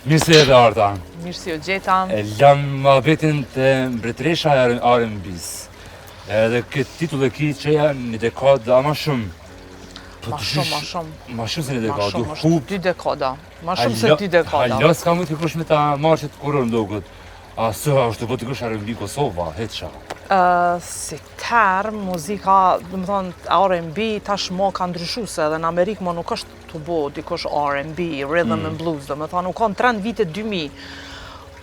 Mirë se edhe Arta. Mirë si o gjeta. E lam muhabetin të mbretëresha e R&B-s. Edhe këtë titull e ki që janë një dekadë ama shumë. Ma shumë. Ma shumë se një Ma dekadë. shumë, është 2 dekada. Ma shumë se 2 dekada. Hala s'ka mund të kush me ta marqet kurër mdokët. A së është të po të kush R&B Kosova, heqa. Si term, muzika, dhe më thonë, R&B tashmo ka ndryshu se edhe në Amerikë më nuk është të bo dikush R&B, rhythm and blues, dhe më thonë, nuk kanë trend vitet 2000.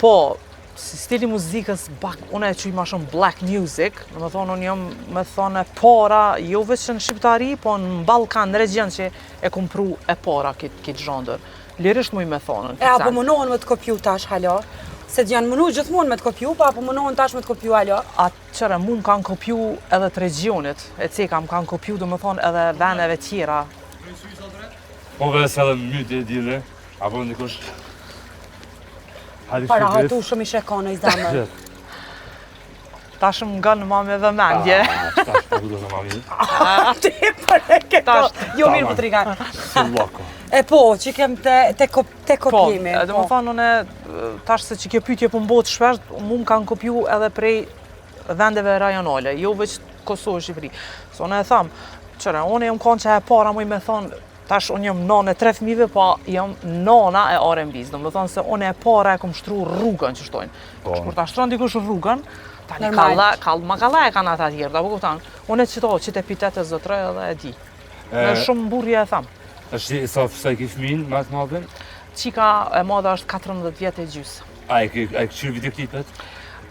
Po, si stili muzikës, unë e quj ma shumë black music, dhe më thonë, unë jam me thonë e para, jo veç në Shqiptari, po në Ballkan, në regjion që e kom pru e para këtë zhondër. Lirisht muj me thonë. E apo mënohen me të kopju tash halo? Se janë mënu gjithmonë me të kopju, pa apo mënohen tash me të kopju halo? Qëre, mu më kanë kopju edhe të regionit, e ceka më kanë kopju, dhe më thonë, edhe veneve tjera. Po ves edhe mytë e dire, apo ndikush... Para hatu shumë i shekone i zamë. Tash më nga në mami dhe mendje. Tash po du në mami. Ti për e këto, jo mirë për trigan. E po, që kem te kopjimi. Po, dhe më thonë, une, tash se që kjo pytje për mbot shpesht, mu më kanë kopju edhe prej vendeve rajonale, jo veç Kosovë, Shqipëri. So, une e thamë, qëre, une jam konë që e para mu i me thonë, tash unë jam nane 3 fëmijëve, po jam nana e R&B-s, do më thonë se unë e para e kom shtru rrugën që shtojnë. Kur ta shtron dikush rrugën, tani ma kalla e kanë ata tjerë, da po kuptan. Unë e qito, që te pitet e zotre edhe e di. Në shumë burje e thamë. është sa i ki fëmin, ma të madhen? Qika e madhe është 14 vjetë e gjysë. A i këqyrë videoklipet?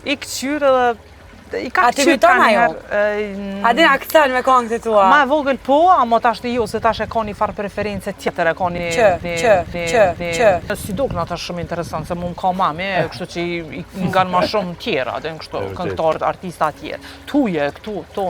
I këqyrë edhe... I ka këqyrë ka njerë? A di aksen me kongët e tua? Ma e vogël po, ama tash të jo, se tash e ka një farë preferencë tjetër, e ka një... Që? Si duk në tash shumë interesant, se mu më ka mami, kështu që i nga në ma shumë tjera, dhe në kështu, këngëtarët, artista tjerë. Tuje, këtu, tonë.